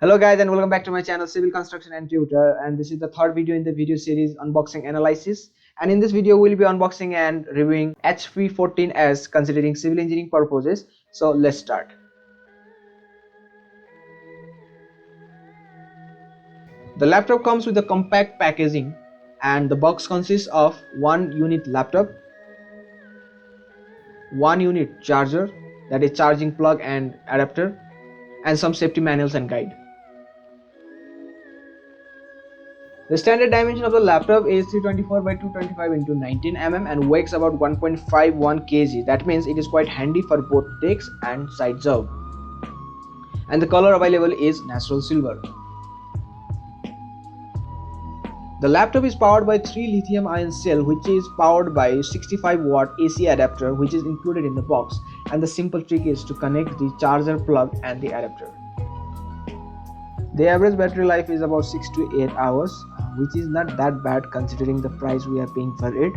Hello guys and welcome back to my channel Civil Construction and Tutor, and this is the third video in the video series unboxing analysis. And in this video we'll be unboxing and reviewing HP 14S considering civil engineering purposes. So let's start. The laptop comes with a compact packaging and the box consists of one unit laptop, one unit charger, that is charging plug and adapter, and some safety manuals and guide. The standard dimension of the laptop is 324 by 225 into 19 mm and weighs about 1.51 kg. That means it is quite handy for both text and side job. And the color available is natural silver. The laptop is powered by 3 lithium ion cell, which is powered by 65 watt AC adapter, which is included in the box, and the simple trick is to connect the charger plug and the adapter. The average battery life is about 6 to 8 hours, which is not that bad considering the price we are paying for it.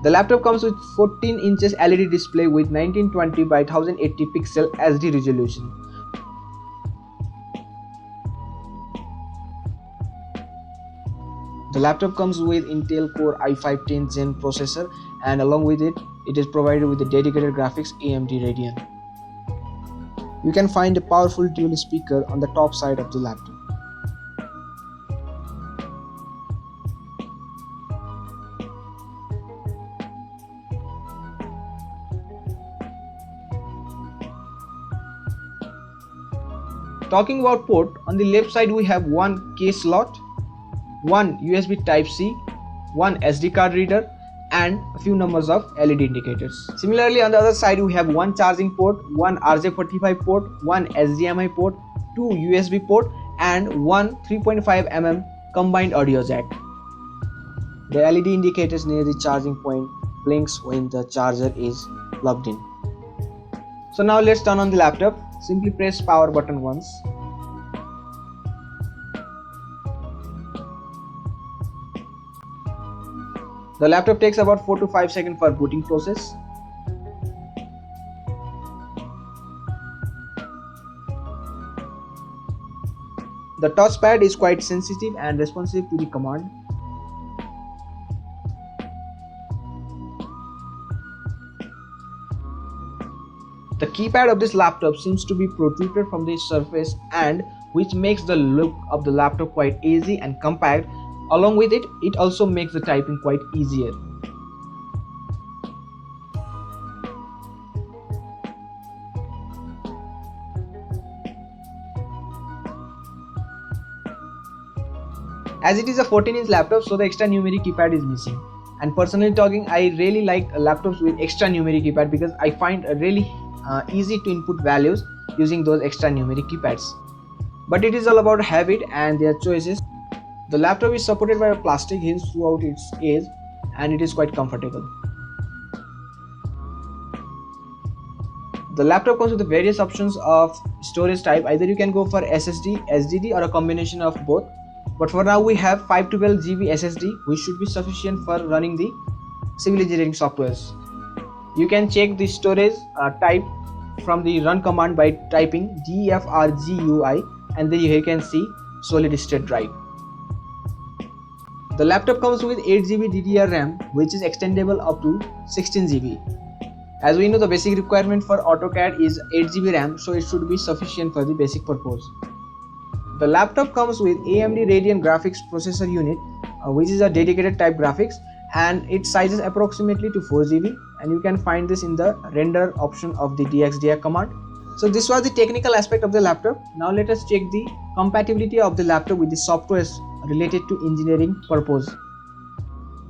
The laptop comes with 14 inches LED display with 1920 by 1080 pixel SD resolution. The laptop comes with Intel Core i5 10th Gen processor, and along with it, it is provided with a dedicated graphics AMD Radeon. You can find a powerful dual speaker on the top side of the laptop. Talking about port, on the left side we have one case slot, one USB Type-C, one SD card reader, and a few numbers of LED indicators. Similarly, on the other side we have one charging port, one RJ45 port, one HDMI port, two USB port, and one 3.5 mm combined audio jack. The LED indicators near the charging point blinks when the charger is plugged in. So now let's turn on the laptop. Simply press power button once. The laptop takes about 4 to 5 seconds for booting process. The touchpad is quite sensitive and responsive to the command. The keypad of this laptop seems to be protruded from the surface, and which makes the look of the laptop quite easy and compact. Along with it, it also makes the typing quite easier. As it is a 14-inch laptop, so the extra numeric keypad is missing. And personally talking, I really like laptops with extra numeric keypad because I find really easy to input values using those extra numeric keypads. But it is all about habit and their choices. The laptop is supported by a plastic hinge throughout its edge, and it is quite comfortable. The laptop comes with various options of storage type. Either you can go for SSD, SDD, or a combination of both. But for now we have 512 GB SSD, which should be sufficient for running the civil engineering softwares. You can check the storage type from the run command by typing DFRGUI, and then you can see solid state drive. The laptop comes with 8 GB DDR RAM, which is extendable up to 16 GB. As we know, the basic requirement for AutoCAD is 8 GB RAM, so it should be sufficient for the basic purpose. The laptop comes with AMD Radeon graphics processor unit, which is a dedicated type graphics, and its size is approximately to 4 GB, and you can find this in the render option of the DXDR command. So this was the technical aspect of the laptop. Now let us check the compatibility of the laptop with the softwares related to engineering purpose.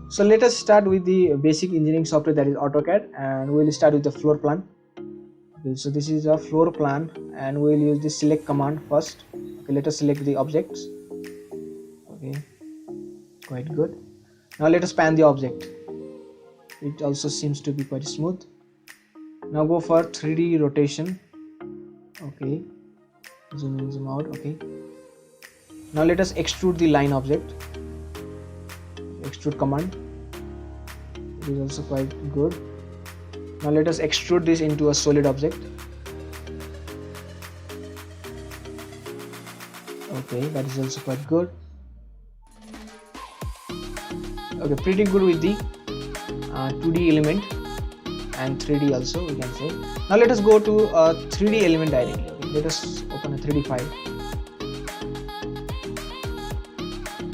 So let us start with the basic engineering software, that is AutoCAD, and we will start with the floor plan. Okay, so this is a floor plan and we will use the select command first. Okay, let us select the objects. Okay, quite good. Now let us pan the object. It also seems to be quite smooth. Now go for 3D rotation. Okay, zoom in, zoom out. Okay, now let us extrude the line object. Extrude command, it is also quite good. Now let us extrude this into a solid object. Okay, that is also quite good. Okay, pretty good with the 2D element and 3D also, we can say. Now let us go to a 3D element directly. Okay, let us open a 3D file.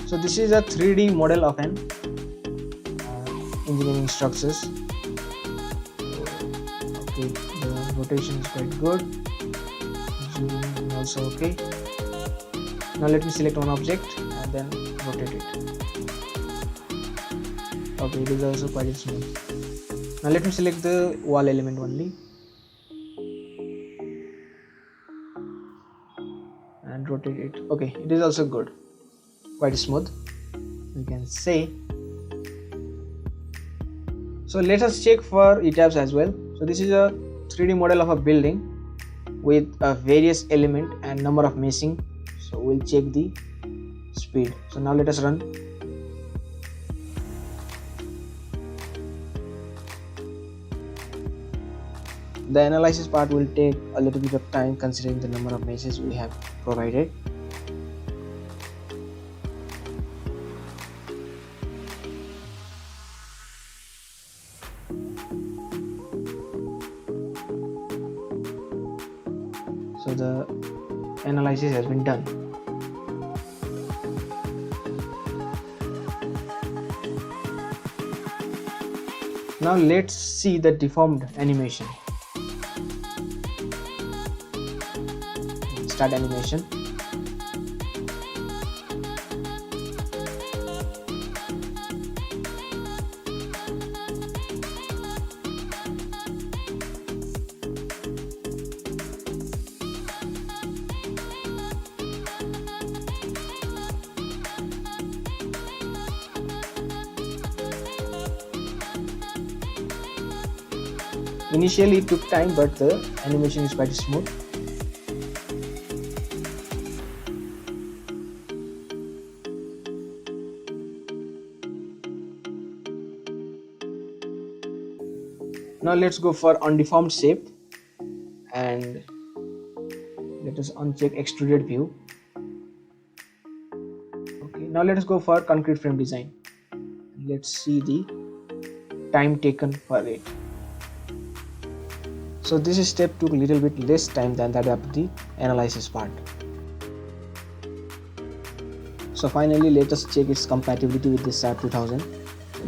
So this is a 3D model of an engineering structures. Okay, the rotation is quite good. Zoom also okay. Now let me select one object and then rotate it. Okay, it is also quite smooth. Now let me select the wall element only and rotate it. Okay, it is also good, quite smooth, we can say. So let us check for ETABS as well. So this is a 3D model of a building with a various element and number of meshing. So we'll check the speed. So now let us run. The analysis part will take a little bit of time considering the number of meshes we have provided. So the analysis has been done. Now let's see the deformed animation. Start animation. Initially it took time, but the animation is quite smooth. Now let's go for undeformed shape and let us uncheck extruded view. Okay, now let us go for concrete frame design. Let's see the time taken for it. So this step took a little bit less time than that of the analysis part. So finally let us check its compatibility with the SAP 2000.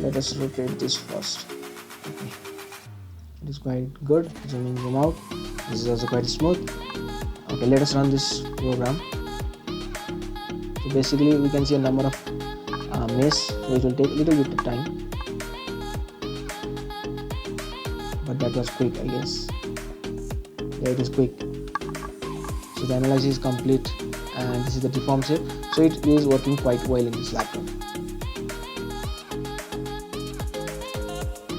Let us rotate this first. Okay. It is quite good. Zoom in, zoom out. This is also quite smooth. Okay, let us run this program. So basically we can see a number of mesh, so it will take a little bit of time, but that was quick, I guess. Yeah, it is quick. So the analysis is complete and this is the deform shape. So it is working quite well in this laptop.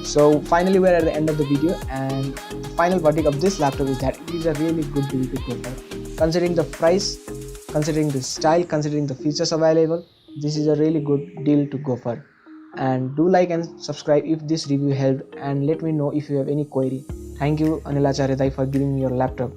So finally we are at the end of the video, and the final verdict of this laptop is that it is a really good deal to go for. Considering the price, considering the style, considering the features available, this is a really good deal to go for. And do like and subscribe if this review helped, and let me know if you have any query. Thank you Anil Acharya for giving me your laptop.